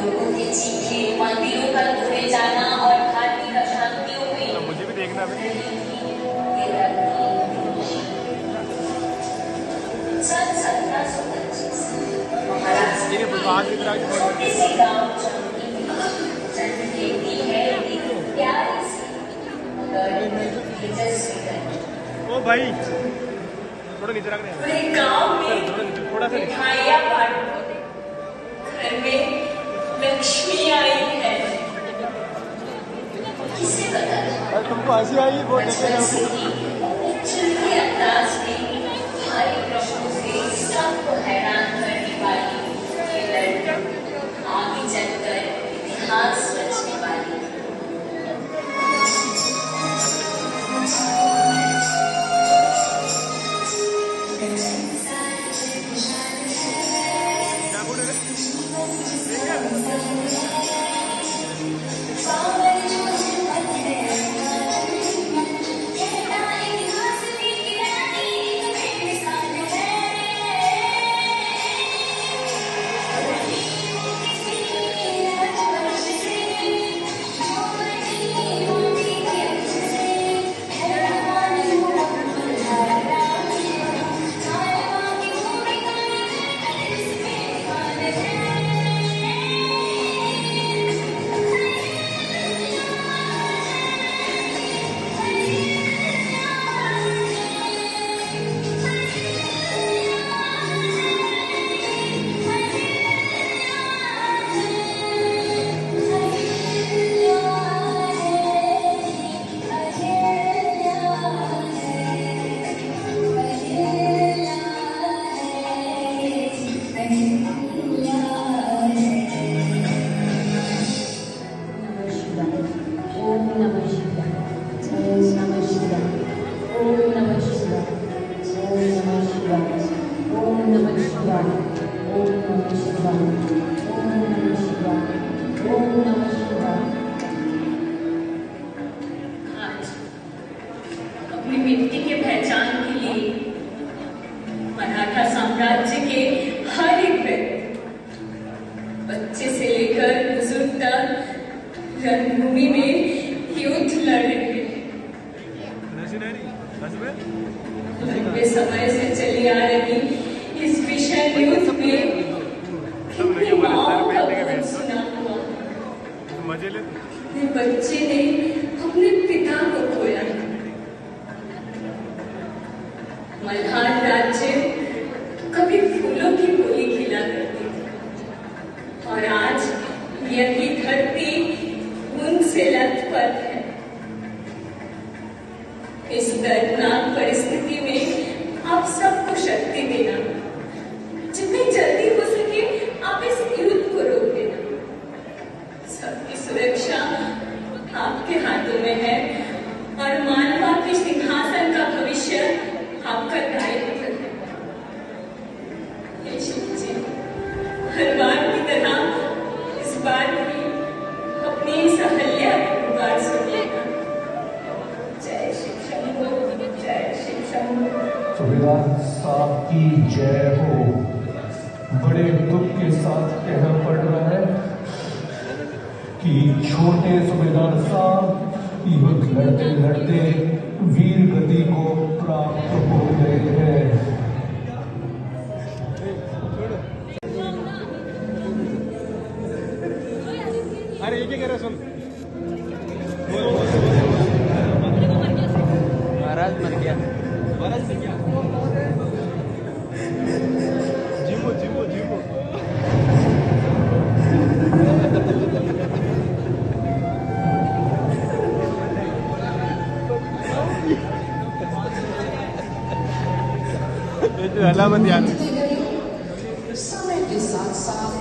लोगों के चीखे, मंदिरों का तोड़े जाना और धार्मिक अशांतियों में मुझे भी देखना है। सन 1725 महाराष्ट्र ये बुलवान की तरह छोटे से गांव चमकी जन्म लेती है एक प्यारी सी ओ भाई थोड़ा नीचे रखने पूरे गांव में थोड़ा सा मिठाइयाँ बांटो, घर में लक्ष्मी आई है। किसे पता था तुमको हंसी आई वो चुनके अंदाज में भारी प्रश्नों से सबको हैरान करने वाली ये लड़की आगे चलकर इतिहास रचने वाली। अपनी मिट्टी के पहचान के लिए मराठा साम्राज्य के हर एक व्यक्ति, बच्चे से लेकर बुजुर्ग तक रणभूमि में युद्ध लड़ रहे हैं। लंबे समय से चली आ रही इस विषय युद्ध में कितनी माओं का खून सुना हुआ। बच्चे ने अपने पिता को खोया। मल्हार राज्य कभी फूलों की बोली खिला करती थी और आज यही धरती उनसे लथपथ है। इस दर्दनाक परिस्थिति में आप सबको शक्ति देना, जितनी जल्दी हो सके आप इस युद्ध को रोक देना। सबकी सुरक्षा आपके हाथों में है और मानवा के सिंहासन का भविष्य आपका दायित्व है। हे शिव जी, हर बार की तरह इस बार भी अपनी इस अहल्या की पुकार सुनिएगा। जय शिव शंभो, जय शिव शंभो। सुबेदार साहब की जय हो। बड़े दुख के साथ कहना पड़ रहा है कि छोटे सुबेदार साहब युद्ध लड़ते लड़ते वीर गति को प्राप्त हो गए हैं। अरे ये क्या कह रहा सुन। महाराज मर गया। महाराज मर गया। जीवो जीवो जीवो। अलामत याद समय के साथ साथ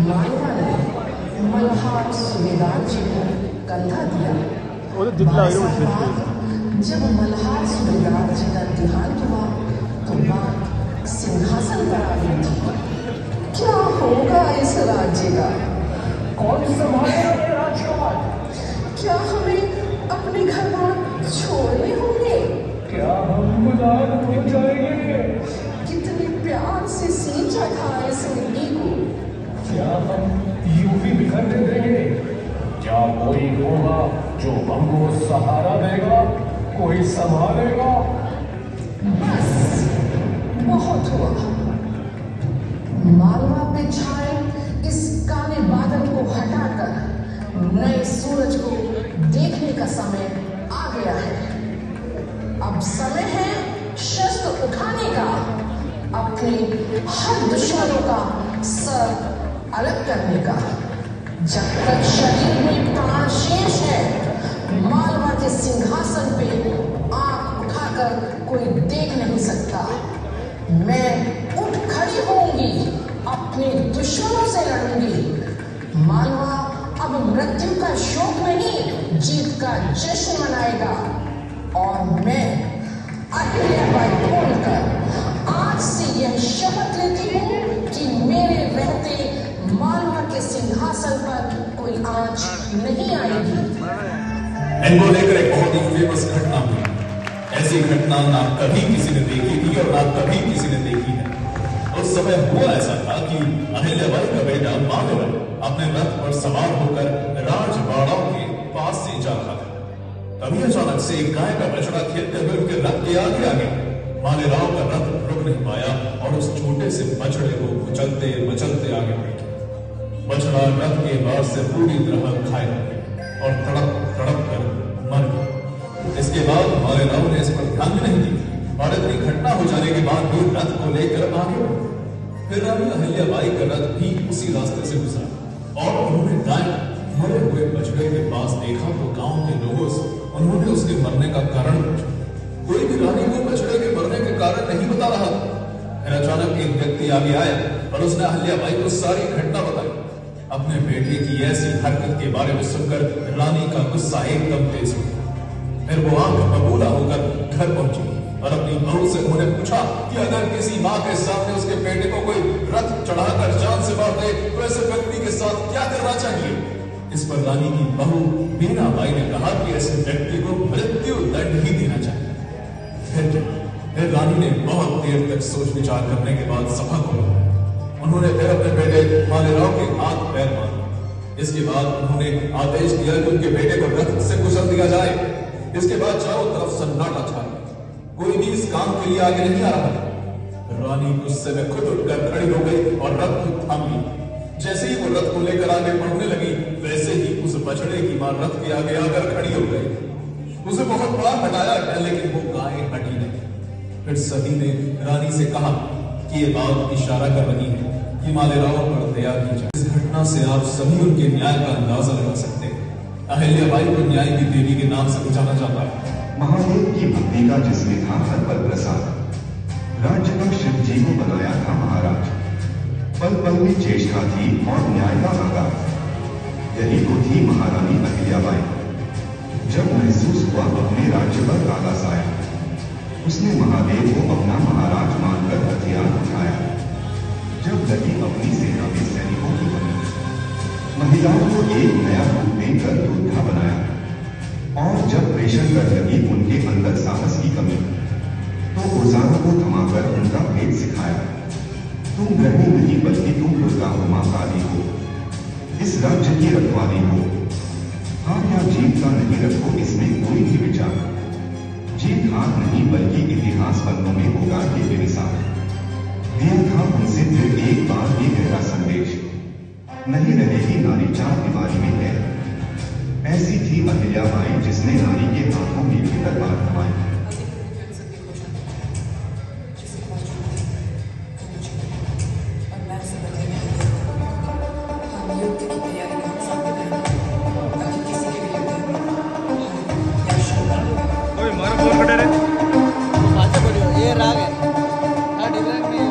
मालवा ने मल्हार सुबेदार जी को कंधा दिया। जब मल्हार सुबेदार जी का देहांत हुआ तो बात सिंहासन पर आ गई थी। क्या होगा इस राज्य का? कौन संभालेगा ये राजकुमार? क्या हमें अपने घर बार छोड़ने होंगे? क्या हम गुलाम हो जाएंगे? कितने प्यार से सींचा था इस मिट्टी को। क्या हम यूं ही बिखरने देंगे? क्या कोई होगा जो हमको सहारा देगा, कोई संभालेगा? बस बहुत हुआ। मालवा पे छाए इस काले बादल को हटाकर नए सूरज को देखने का समय आ गया है। अब समय है शस्त्र उठाने का, अपने हर दुश्मनों का सर अलग करने का। जब तक शरीर में प्राण शेष है, मालवा के सिंहासन पे आंख उठाकर कोई देख नहीं सकता। मैं उठ खड़ी होंगी, अपने दुश्मनों से लड़ूंगी। मालवा अब मृत्यु का शोक नहीं, जीत का जश्न मनाएगा। और मैं अहिल्याबाई होलकर आज से यह शपथ लेती हूँ कि मेरे रहते मालवा के सिंहासन पर कोई आंच नहीं आएगी। इनको लेकर एक बहुत ही फेमस घटना हुई। ऐसी घटना ना कभी किसी ने देखी थी और ना कभी किसी ने देखी है। उस समय हुआ ऐसा था कि अहिल्याबाई का बेटा माधवन अपने रथ पर सवार होकर राजवाड़ाओं के पास से जा रहा था। तभी अचानक से एक गाय का बछड़ा खेलते हुए उनके रथ के आगे आ गया। मालेराव का रथ रुक नहीं पाया और उस छोटे से बछड़े को कुचलते मचलते आगे बढ़ गया। बछड़ा रथ के बार से पूरी तरह घायल हो गया और तड़प तड़प कर मर गया। इसके बाद मालेराव ने इस पर ध्यान नहीं दिया और इतनी घटना हो जाने के बाद भी रथ को लेकर आगे बढ़े। फिर रानी अहिल्याबाई का रथ भी उसी रास्ते से गुजरा और उन्होंने गाय मरे हुए बछड़े के पास देखा तो गांव के लोगों से उन्होंने उसके मरने का कारण पूछा। कोई भी रानी को बछड़े के मरने के कारण नहीं बता रहा था। फिर अचानक एक व्यक्ति आगे आया और उसने अहिल्याबाई को सारी घटना बताई। अपने बेटे की ऐसी हरकत के बारे में सुनकर रानी का गुस्सा एकदम तेज हो गया। फिर वो आंख बबूला होकर घर पहुंची और अपनी बहू से उन्होंने पूछा कि अगर किसी माँ के सामने उसके बेटे को कोई रथ चढ़ाकर जान से मार दे तो ऐसे व्यक्ति के साथ क्या करना चाहिए। इस पर रानी की बहू मीनाबाई ने कहा कि ऐसे व्यक्ति को मृत्यु दंड ही देना चाहिए। फिर रानी ने बहुत देर तक सोच विचार करने के बाद सभा को उन्होंने फिर अपने बेटे मालेराव के हाथ पैर मारे। इसके बाद उन्होंने आदेश दिया कि उनके बेटे को रथ से कुचल दिया जाए। इसके बाद चारों तरफ सन्नाटा छा गया, कोई भी इस काम के लिए आगे नहीं आ रहा था। रानी गुस्से में खुद उठकर खड़ी हो गई और रथ को थाम ली। जैसे ही वो रथ को लेकर आगे बढ़ने लगी, वैसे ही उस बछड़े की मां रथ के आगे आकर खड़ी हो गई। उसे बहुत बड़ा हटाया गया, लेकिन वो गाय हटी नहीं। फिर सभी ने रानी से कहा कि ये बात इशारा कर रही है कि मालेराव पर दया की जाए। इस घटना से आप सभी उनके न्याय का अंदाजा लगा सकते हैं। अहिल्याबाई को न्याय की देवी के नाम से जाना जाता है। महादेव की भक्ति का जिसने था हर पल प्रसाद, राज्य का शिव जी को बनाया था महाराज। पल पल में चेष्टा थी और न्याय का आगाज। यही तो थी महारानी अहिल्याबाई। जब महसूस हुआ अपने राज्य पर आगाज आया, उसने महादेव को अपना महाराज मानकर हथियार उठाया। जब लगी अपनी सेना में सैनिकों की कमी, महिलाओं को एक नया रूप देकर योद्धा बनाया। और जब प्रेषण कर लगी उनके अंदर साहस की कमी, तो गुर्जारों को थमाकर उनका भेद सिखाया। तुम ग्रही नहीं बल्कि तुम दुर्गा उमा काली हो, इस राज्य की रखवाली हो। हार या जीत का नहीं रखो इसमें कोई भी विचार। जीत हार नहीं बल्कि इतिहास पन्नों में होगा ये बेमिसाल। दिया था उनसे फिर एक बार ये गहरा संदेश, नहीं रहेगी नारी चार दीवारी में है। ऐसी थी अहिल्याबाई जिसने नारी के आंखों में भी तलवार थमाई। ये राग है डिफरेंट नहीं है।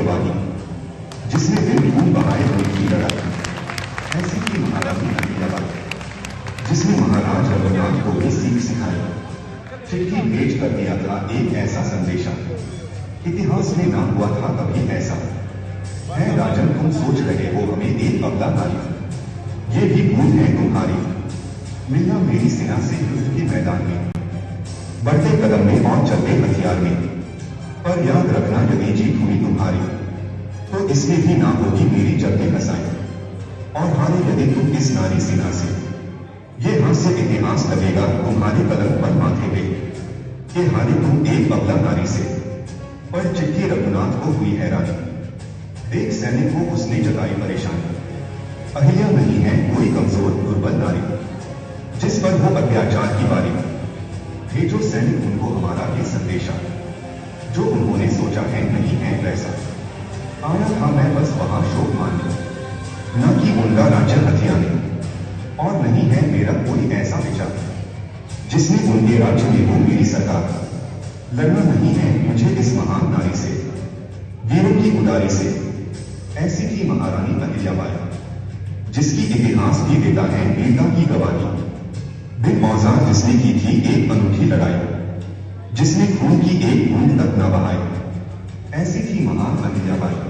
गवाही, जिसने दिन खून बहाए उनकी लड़ाई। ऐसी थी महारानी अहिल्याबाई, जिसने महाराज रघुनाथ को भी सीख सिखाई। चिट्ठी भेज कर दिया था एक ऐसा संदेशा, इतिहास में ना हुआ था कभी ऐसा। है राजन तुम सोच रहे हो हमें एक अबला नारी, ये भी भूल है तुम्हारी। मिलना मेरी सेना से युद्ध के मैदान में, बढ़ते कदम में और चलते हथियार में। पर याद रखना यदि जीत हुई तुम्हारी, तो इसमें भी ना होगी मेरी जल्दी कसाई। और हारे यदि तुम इस नारी सेना से, ये हास्य इतिहास लगेगा तुम्हारे कदम पर माथे पे, कि हारे तुम एक अबला नारी से। पर चिट्ठी रघुनाथ को हुई हैरानी, देख सैनिक को उसने जताई परेशानी। अहिल्या नहीं है कोई कमजोर दुर्बल नारी, जिस पर हो अत्याचार की बारी। भेजो सैनिक उनको हमारा ये संदेशा, जो उन्होंने सोचा है नहीं है वैसा। आना था मैं बस वहां शोक मानने, न कि उनका राज्य हथियाने। और नहीं है मेरा कोई ऐसा विचार, जिसने उनके राज्य में हो मेरी सरकार। लड़ना नहीं है मुझे इस महान नारी से, वीरों की उदारी से। ऐसी थी महारानी अहिल्याबाई, जिसकी इतिहास भी देता है वीरता की गवाही। बिन औजार जिसने की थी एक अनूठी लड़ाई, जिसने खून की एक बूंद तक न बहाई। ऐसी थी महान अहिल्याबाई।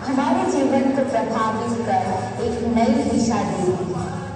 हमारे जीवन को प्रभावित कर एक नई दिशा दी।